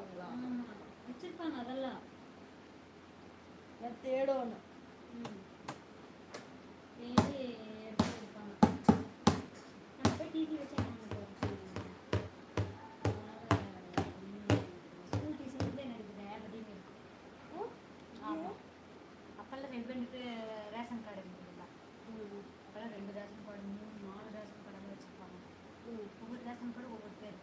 வச்சிருப்பாங்களா? வச்சிருப்பாங்க அதெல்லாம் தேடணும். தேடி எடுத்து இருப்பாங்க. நம்ம போய் டிசி வச்சா ஸ்கூல் டிசி வந்து எனக்கு தேவையும் இருக்கு. ஆமாம், அப்போல்லாம் ரெண்டு ரேஷன் கார்டு இருந்ததுல. அப்போல்லாம் 2 ரேஷன் கார்டு 3 4 ரேஷன் கார்டு வச்சுருப்பாங்க. ஒவ்வொரு ரேஷன் கார்டு ஒவ்வொரு பேர்.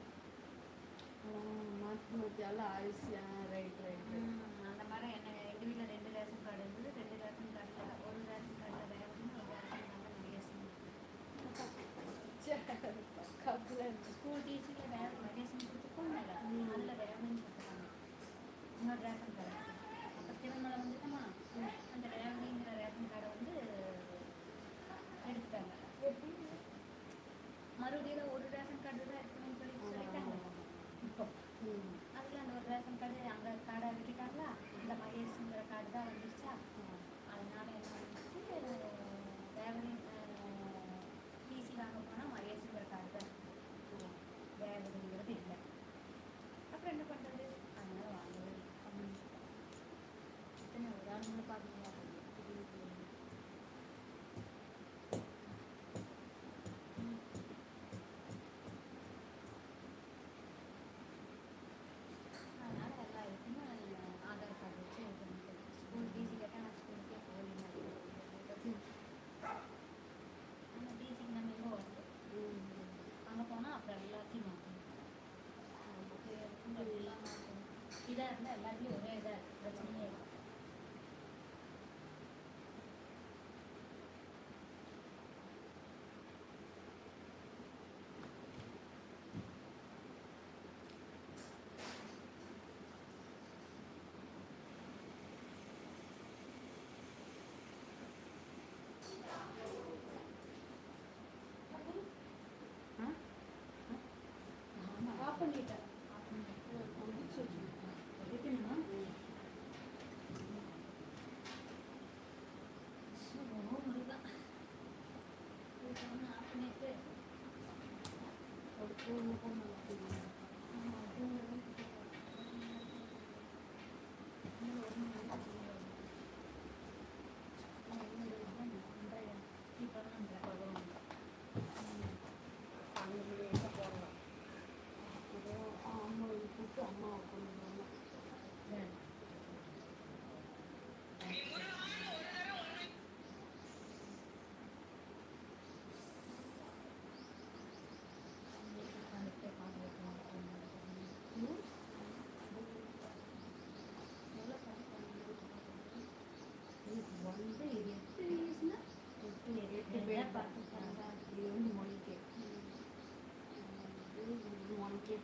எல்லாம் அரிசியா? Right right. அந்த மாதிரி என்ன எங்கள் வீட்டில் 2 ரேஷன் கார்டு இருந்தது. 2 ரேஷன் கார்டில் ஒரு ரேஷன் கார்டில் வேகணும், ஒரு ரேஷன் கார்டில் மகேசன். ஸ்கூல் டிசியில் மகேசன் கொடுத்துருக்கோம். அதில் ரேவதின்னு கொடுத்துருக்காங்க. இன்னொரு ரேஷன் கார்டு அப்போ திருமலை வந்துட்டோமா, அந்த ரேவதிங்கிற ரேஷன் கார்டை வந்து எடுத்துட்டாங்க. மறுபடியும் ஒரு ரேஷன் கார்டு தான் இருக்கணும்னு சொல்லிட்டாங்க. இப்போ அதில் அந்த ஒரு ரேஷன் கார்டு அந்த கார்டை விட்டுட்டாங்களா, இந்த மகேஷுங்கிற கார்டு தான் வந்துருச்சா. அதனால என்ன வந்துச்சு, ரேவதி டிசி வாங்க போனால் மகேஷுங்கிற கார்டு தான் ரேவதிங்கிறது இல்லை. அப்புறம் என்ன பண்ணுறது, அதனால வாங்கவே இத்தனை உதாரணங்களும் பார்த்துக்கலாம். இதாக இருந்தால் எல்லாத்துலேயும் ஒரே இதாக பிரச்சனையே இல்லை. ஆஃப் பண்ணிட்டேன்.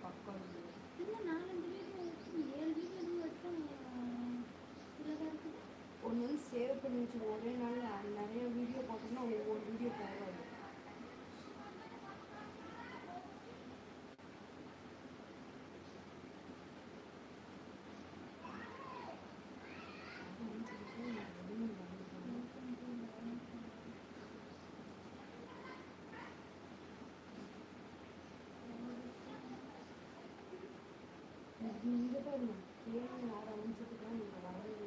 பக்கம் இல்லை 4-5 வீடியோ 7 வீடியோ எதுவும் வச்சோம். இதில் இருக்குது ஒன்று வந்து சேவ் பண்ணி வச்சு ஒரே நாள் நிறைய வீடியோ பார்த்தோம்னா ஒவ்வொரு வீடியோ போகாது. இங்கே பாருங்க, கேள்வி ஆரம்பிச்சுட்டு தான் நீங்கள் வரவே.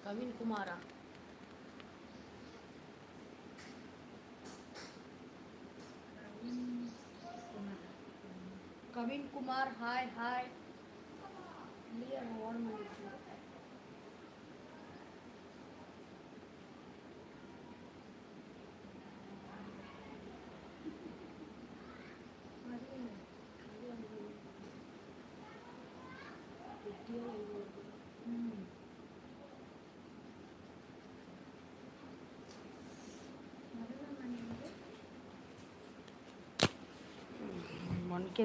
கவின் குமாரா? Kavin Kumar, hi hi. இல்லையா ஓன் பண்ணிட்டு ஒன் கே